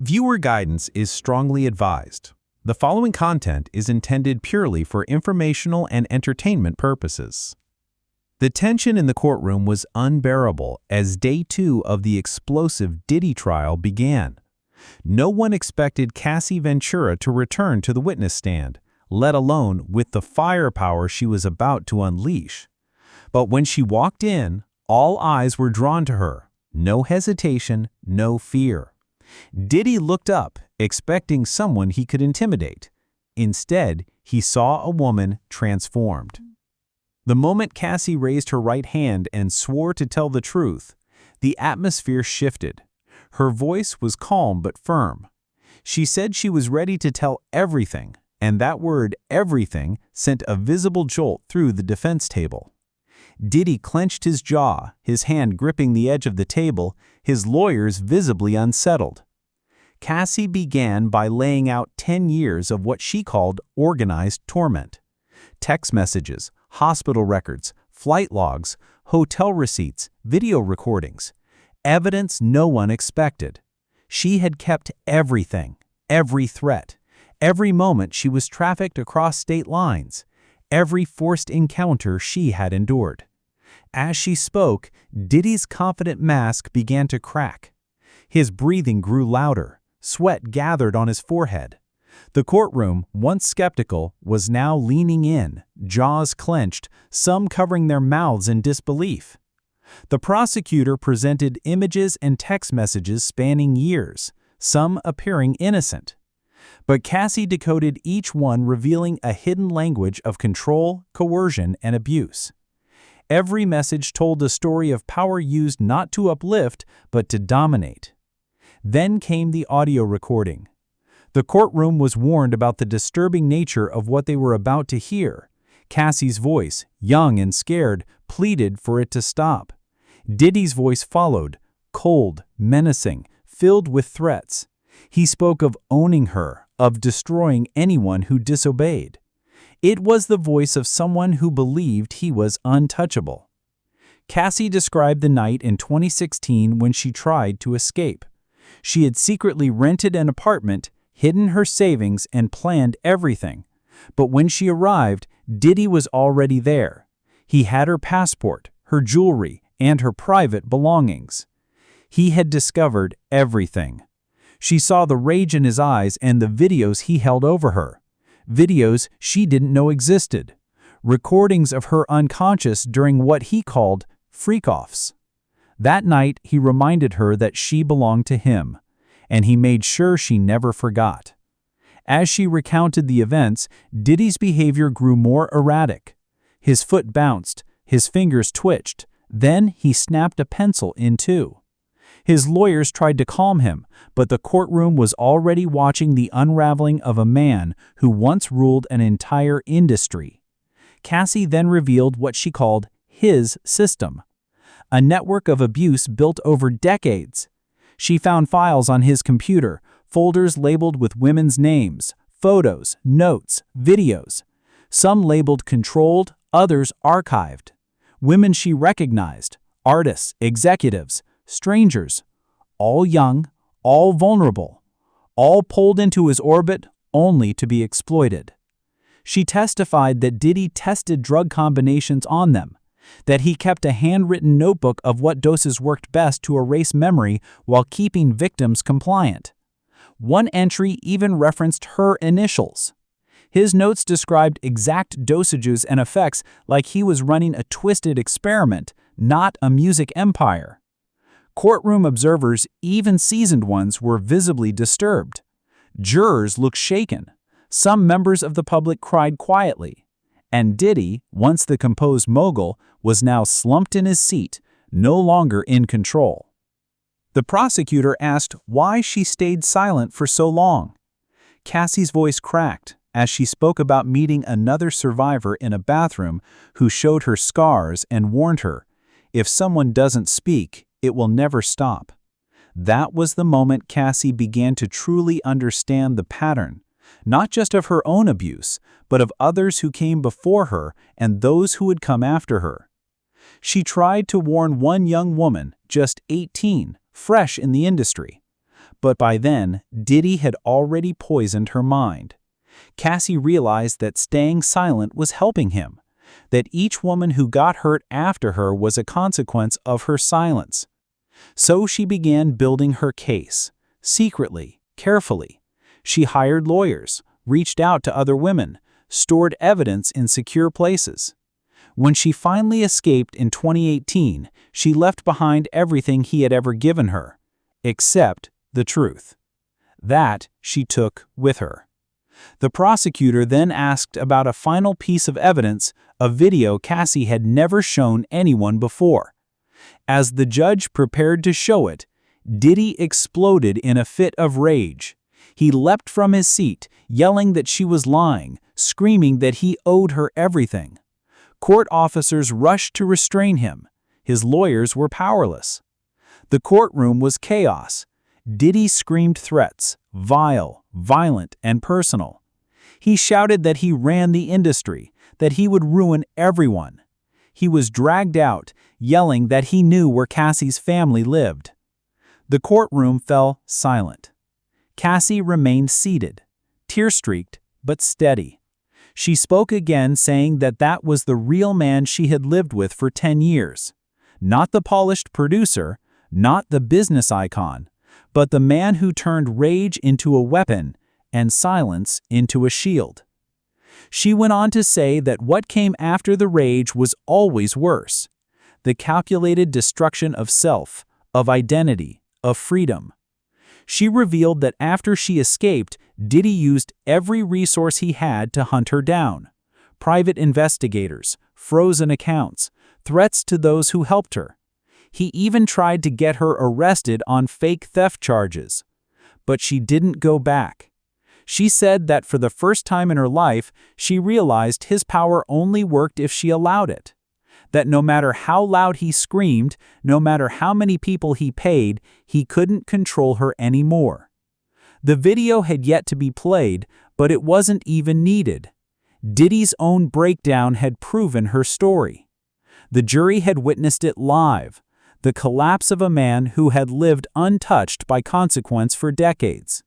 Viewer guidance is strongly advised. The following content is intended purely for informational and entertainment purposes. The tension in the courtroom was unbearable as day 2 of the explosive Diddy trial began. No one expected Cassie Ventura to return to the witness stand, let alone with the firepower she was about to unleash. But when she walked in, all eyes were drawn to her. No hesitation, no fear. Diddy looked up, expecting someone he could intimidate. Instead, he saw a woman transformed. The moment Cassie raised her right hand and swore to tell the truth, the atmosphere shifted. Her voice was calm but firm. She said she was ready to tell everything, and that word everything sent a visible jolt through the defense table. Diddy clenched his jaw, his hand gripping the edge of the table, his lawyers visibly unsettled. Cassie began by laying out 10 years of what she called organized torment. Text messages, hospital records, flight logs, hotel receipts, video recordings. Evidence no one expected. She had kept everything, every threat, every moment she was trafficked across state lines, every forced encounter she had endured. As she spoke, Diddy's confident mask began to crack. His breathing grew louder. Sweat gathered on his forehead. The courtroom, once skeptical, was now leaning in, jaws clenched, some covering their mouths in disbelief. The prosecutor presented images and text messages spanning years, some appearing innocent. But Cassie decoded each one, revealing a hidden language of control, coercion, and abuse. Every message told a story of power used not to uplift, but to dominate. Then came the audio recording. The courtroom was warned about the disturbing nature of what they were about to hear. Cassie's voice, young and scared, pleaded for it to stop. Diddy's voice followed, cold, menacing, filled with threats. He spoke of owning her, of destroying anyone who disobeyed. It was the voice of someone who believed he was untouchable. Cassie described the night in 2016 when she tried to escape. She had secretly rented an apartment, hidden her savings, and planned everything. But when she arrived, Diddy was already there. He had her passport, her jewelry, and her private belongings. He had discovered everything. She saw the rage in his eyes and the videos he held over her. Videos she didn't know existed. Recordings of her unconscious during what he called freak-offs. That night, he reminded her that she belonged to him, and he made sure she never forgot. As she recounted the events, Diddy's behavior grew more erratic. His foot bounced, his fingers twitched, then he snapped a pencil in two. His lawyers tried to calm him, but the courtroom was already watching the unraveling of a man who once ruled an entire industry. Cassie then revealed what she called his system, a network of abuse built over decades. She found files on his computer, folders labeled with women's names, photos, notes, videos. Some labeled controlled, others archived. Women she recognized, artists, executives, strangers, all young, all vulnerable, all pulled into his orbit only to be exploited. She testified that Diddy tested drug combinations on them, that he kept a handwritten notebook of what doses worked best to erase memory while keeping victims compliant. One entry even referenced her initials. His notes described exact dosages and effects like he was running a twisted experiment, not a music empire. Courtroom observers, even seasoned ones, were visibly disturbed. Jurors looked shaken. Some members of the public cried quietly. And Diddy, once the composed mogul, was now slumped in his seat, no longer in control. The prosecutor asked why she stayed silent for so long. Cassie's voice cracked as she spoke about meeting another survivor in a bathroom who showed her scars and warned her, "If someone doesn't speak, it will never stop." That was the moment Cassie began to truly understand the pattern, not just of her own abuse, but of others who came before her and those who would come after her. She tried to warn one young woman, just 18, fresh in the industry. But by then, Diddy had already poisoned her mind. Cassie realized that staying silent was helping him, that each woman who got hurt after her was a consequence of her silence. So she began building her case, secretly, carefully. She hired lawyers, reached out to other women, stored evidence in secure places. When she finally escaped in 2018, she left behind everything he had ever given her, except the truth. That she took with her. The prosecutor then asked about a final piece of evidence, a video Cassie had never shown anyone before. As the judge prepared to show it, Diddy exploded in a fit of rage. He leapt from his seat, yelling that she was lying, screaming that he owed her everything. Court officers rushed to restrain him. His lawyers were powerless. The courtroom was chaos. Diddy screamed threats, vile, violent, and personal. He shouted that he ran the industry, that he would ruin everyone. He was dragged out, yelling that he knew where Cassie's family lived. The courtroom fell silent. Cassie remained seated, tear-streaked but steady. She spoke again, saying that that was the real man she had lived with for 10 years. Not the polished producer, not the business icon, but the man who turned rage into a weapon and silence into a shield. She went on to say that what came after the rage was always worse. The calculated destruction of self, of identity, of freedom. She revealed that after she escaped, Diddy used every resource he had to hunt her down. Private investigators, frozen accounts, threats to those who helped her. He even tried to get her arrested on fake theft charges. But she didn't go back. She said that for the first time in her life, she realized his power only worked if she allowed it. That no matter how loud he screamed, no matter how many people he paid, he couldn't control her anymore. The video had yet to be played, but it wasn't even needed. Diddy's own breakdown had proven her story. The jury had witnessed it live, the collapse of a man who had lived untouched by consequence for decades.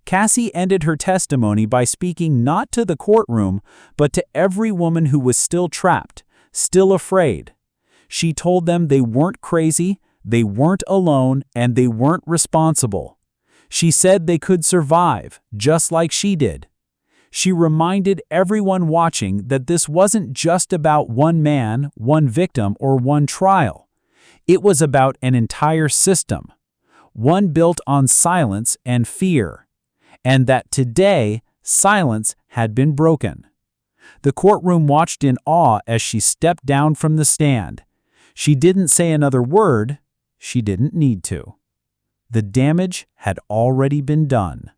Cassie ended her testimony by speaking not to the courtroom, but to every woman who was still trapped, still afraid. She told them they weren't crazy, they weren't alone, and they weren't responsible. She said they could survive, just like she did. She reminded everyone watching that this wasn't just about one man, one victim, or one trial. It was about an entire system, one built on silence and fear, and that today, silence had been broken. The courtroom watched in awe as she stepped down from the stand. She didn't say another word. She didn't need to. The damage had already been done.